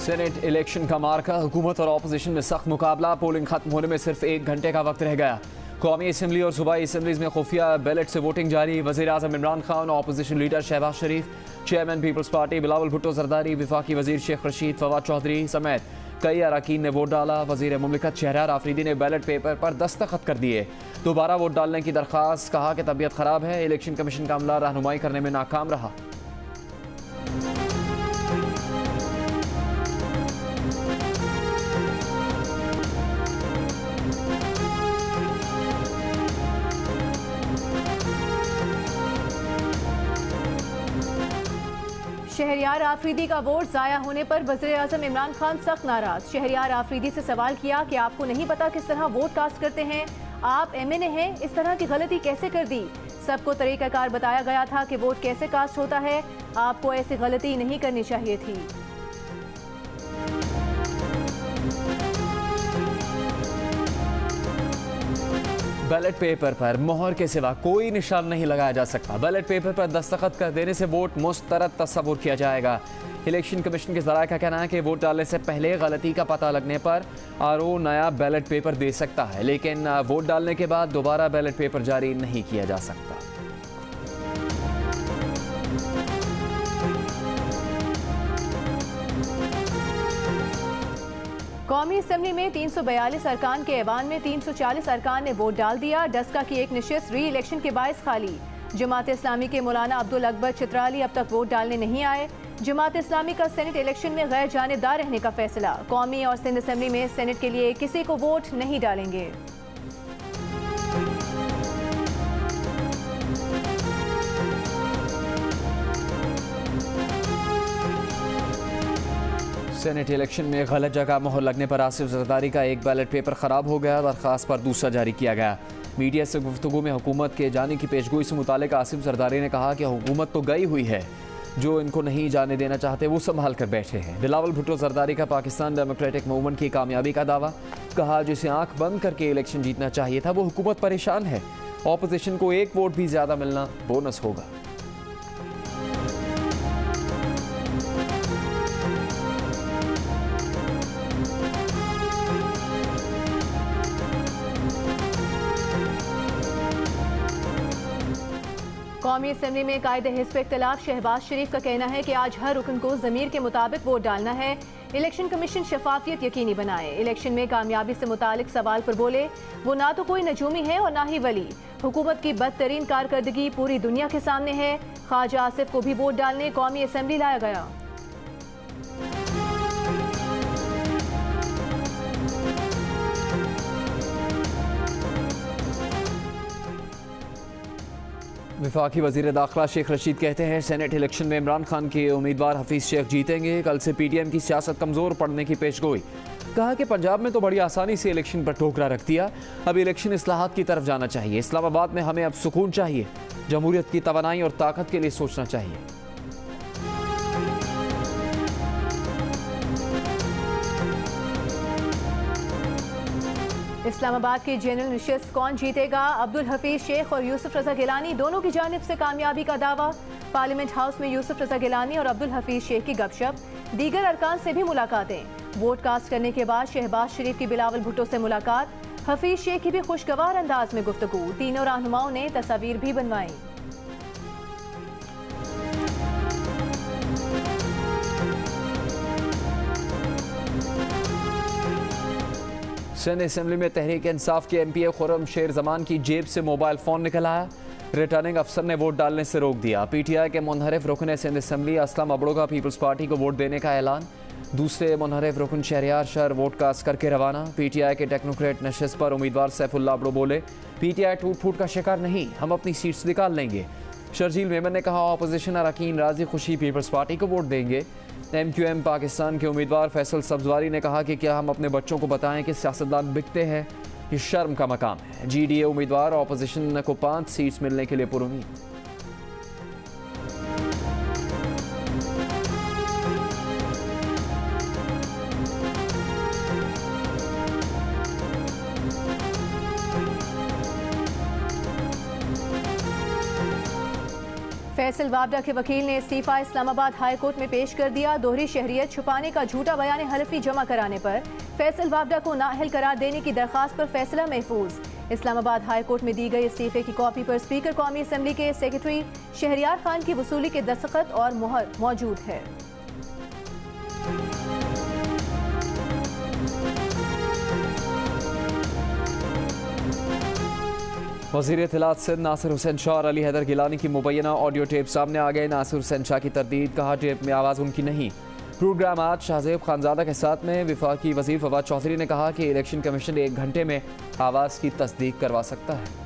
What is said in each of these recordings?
Senate election का मार्का, हुकूमत और अपोजिशन में सख्त मुकाबला। पोलिंग खत्म होने में सिर्फ 1 घंटे का वक्त रह गया। कौमी असम्बली और सूबाई असम्बलीज में खुफिया बैलेट से वोटिंग जारी। वज़ीर आज़म इमरान खान और opposition leader Shahbaz Sharif, chairman peoples party Bilawal Bhutto Zardari, वफाकी वजीर शेख रशीद, फवाद चौधरी समेत कई अरकान ने वोट डाला। वज़ीर मुमलिकत शहरयार आफरीदी ने बैलेट पेपर पर दस्तखत कर दिए। दोबारा वोट डालने की दरख्वास्त, कहा कि तबीयत ख़राब है। इलेक्शन कमीशन का अमला रहनुमाई करने में नाकाम रहा। शहरयार आफरीदी का वोट ज़ाया होने पर वज़ीर आज़म इमरान खान सख्त नाराज। शहरयार आफरीदी से सवाल किया कि आपको नहीं पता किस तरह वोट कास्ट करते हैं, आप MNA हैं, इस तरह की गलती कैसे कर दी? सबको तरीक़ाकार बताया गया था कि वोट कैसे कास्ट होता है, आपको ऐसी गलती नहीं करनी चाहिए थी। बैलेट पेपर पर मोहर के सिवा कोई निशान नहीं लगाया जा सकता। बैलेट पेपर पर दस्तखत कर देने से वोट मुस्तरद तस्वुर किया जाएगा। इलेक्शन कमीशन के ज़राए का कहना है कि वोट डालने से पहले गलती का पता लगने पर RO नया बैलेट पेपर दे सकता है, लेकिन वोट डालने के बाद दोबारा बैलेट पेपर जारी नहीं किया जा सकता। कौमी असम्बली में 342 अरकान के ऐवान में 340 अरकान ने वोट डाल दिया। डस्का की एक नशिस्त री इलेक्शन के बायस खाली। जमात इस्लामी के मौलाना अब्दुल अकबर चित्राली अब तक वोट डालने नहीं आए। जमात इस्लामी का सेनेट इलेक्शन में गैर जानिबदार रहने का फैसला। कौमी और सिंध असम्बली में सेनेट के लिए किसी को वोट नहीं डालेंगे। सेनेट इलेक्शन में गलत जगह मोहर लगने पर आसिफ जरदारी का एक बैलेट पेपर ख़राब हो गया। दरख्वास्त पर दूसरा जारी किया गया। मीडिया से गुफ्तगू में हुकूमत के जाने की पेशगोई से मुतालिक आसिफ जरदारी ने कहा कि हुकूमत तो गई हुई है, जो इनको नहीं जाने देना चाहते वो संभाल कर बैठे हैं। बिलावल भुट्टो जरदारी का पाकिस्तान डेमोक्रेटिक मूवमेंट की कामयाबी का दावा। कहा जिसे आंख बंद करके इलेक्शन जीतना चाहिए था वो हुकूमत परेशान है। ऑपोजिशन को 1 वोट भी ज़्यादा मिलना बोनस होगा। कौमी असम्बली में कायदे हिस्ब इख्तिलाफ शहबाज शरीफ का कहना है कि आज हर रुकन को ज़मीर के मुताबिक वोट डालना है। इलेक्शन कमीशन शफाफियत यकीनी बनाए। इलेक्शन में कामयाबी से मुतालिक सवाल पर बोले वो ना तो कोई नजूमी है और ना ही वली। हुकूमत की बदतरीन कारकर्दगी पूरी दुनिया के सामने है। ख्वाजा आसिफ को भी वोट डालने कौमी असम्बली लाया गया। वफाकी वज़ीर दाखिला शेख रशीद कहते हैं सेनेट इलेक्शन में इमरान खान के उम्मीदवार हफीज़ शेख जीतेंगे। कल से PTM की सियासत कमज़ोर पड़ने की पेशगोई। कहा कि पंजाब में तो बड़ी आसानी से इलेक्शन पर ठोकरा रख दिया, अब इलेक्शन इस्लाहात की तरफ जाना चाहिए। इस्लामाबाद में हमें अब सुकून चाहिए, जमहूरियत की तवानाई और ताकत के लिए सोचना चाहिए। इस्लामाबाद की जनरल नशिस्त कौन जीतेगा? अब्दुल हफीज शेख और यूसुफ रजा गिलानी दोनों की जानिब से कामयाबी का दावा। पार्लियामेंट हाउस में यूसुफ रजा गिलानी और अब्दुल हफीज शेख की गपशप। दीगर अरकान से भी मुलाकातें। वोट कास्ट करने के बाद शहबाज शरीफ की बिलावल भुट्टो से मुलाकात। हफीज शेख की भी खुशगवार अंदाज में गुफ्तगू। तीनों रहनुमाओं ने तस्वीर भी बनवाई। सिंध असम्बली में तहरीक इंसाफ के MPA खुर्रम शेर जमान की जेब से मोबाइल फ़ोन निकल आया। रिटर्निंग अफसर ने वोट डालने से रोक दिया। PTI के मुनहरिफ रुकन सिंध असम्बली असलम अबड़ो का पीपल्स पार्टी को वोट देने का ऐलान। दूसरे मुनहरिफ रुकन शहरयार शहर वोट कास्ट करके रवाना। PTI के टेक्नोक्रेट नशिस्त पर उम्मीदवार सैफुल्लाह अबड़ो बोले PTI टूट फूट का शिकार नहीं, हम अपनी सीट्स निकाल लेंगे। शर्जील मेमन ने कहा अपोजिशन अरकान राजी खुशी पीपल्स पार्टी को वोट देंगे। MQM पाकिस्तान के उम्मीदवार फैसल सब्जवारी ने कहा कि क्या हम अपने बच्चों को बताएं कि सियासतदान बिकते हैं, ये शर्म का मकाम है। GDA उम्मीदवार अपोजिशन को 5 सीट्स मिलने के लिए पुरुमीद। फैसल वावडा के वकील ने इस्तीफा इस्लामाबाद हाई कोर्ट में पेश कर दिया। दोहरी शहरियत छुपाने का झूठा बयान हलफी जमा कराने पर फैसल वावडा को नाअहल करार देने की दरखास्त पर फैसला महफूज। इस्लामाबाद हाई कोर्ट में दी गई इस्तीफे की कॉपी पर स्पीकर कौमी असम्बली के सेक्रेटरी शहरियार खान की वसूली के दस्तखत और मुहर मौजूद है। वज़ीर इत्तलात सिंध नासिर हुसैन शाह और अली हैदर गिलानी की मुबैना ऑडियो टेप सामने आ गए। नासिर हुसैन शाह की तरदीद, कहा टेप में आवाज़ उनकी नहीं। प्रोग्राम आज शाहजेब खानजादा के साथ में वफाकी वज़ीर फवाद चौधरी ने कहा कि इलेक्शन कमीशन 1 घंटे में आवाज़ की तस्दीक करवा सकता है।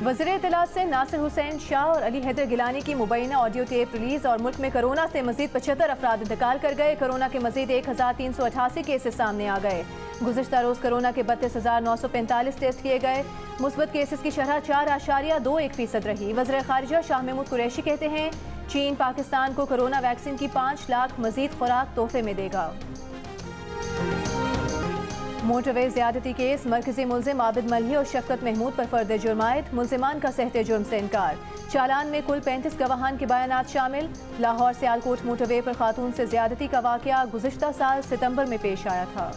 वज़ीर इत्तलात से नासिर हुसैन शाह और अली हैदर गिलानी की मुबैना ऑडियो टेप रिलीज और मुल्क में कोरोना से मजीद 75 अफराद इंतकाल कर गए। कोरोना के मजीद 1388 केसेस सामने आ गए। गुज़िश्ता रोज़ कोरोना के 32,945 टेस्ट किए गए। मुस्बत केसेस की शरह 4.21% रही। वज़ीर ख़ारिजा शाह महमूद कुरैशी कहते हैं चीन पाकिस्तान को कोरोना वैक्सीन की 5 लाख मजीद खुराक तोहफे में देगा। मोटरवे ज्यादती केस, मरकजी मुल्जिम आबिद मलही और शफकत महमूद पर फर्द जुर्मायत। मुल्जिमान का सहते जुर्म से इनकार। चालान में कुल 35 गवाहान के बयानात शामिल। लाहौर सियालकोट मोटरवे पर खातून से ज्यादती का वाकया गुज़िश्ता साल सितंबर में पेश आया था।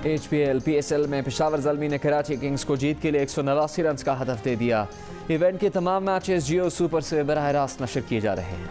HPL PSL में पेशावर ज़ल्मी ने कराची किंग्स को जीत के लिए 189 रन का हदफ दे दिया। इवेंट के तमाम मैचेस जियो सुपर से बराह रास्त नशर किए जा रहे हैं।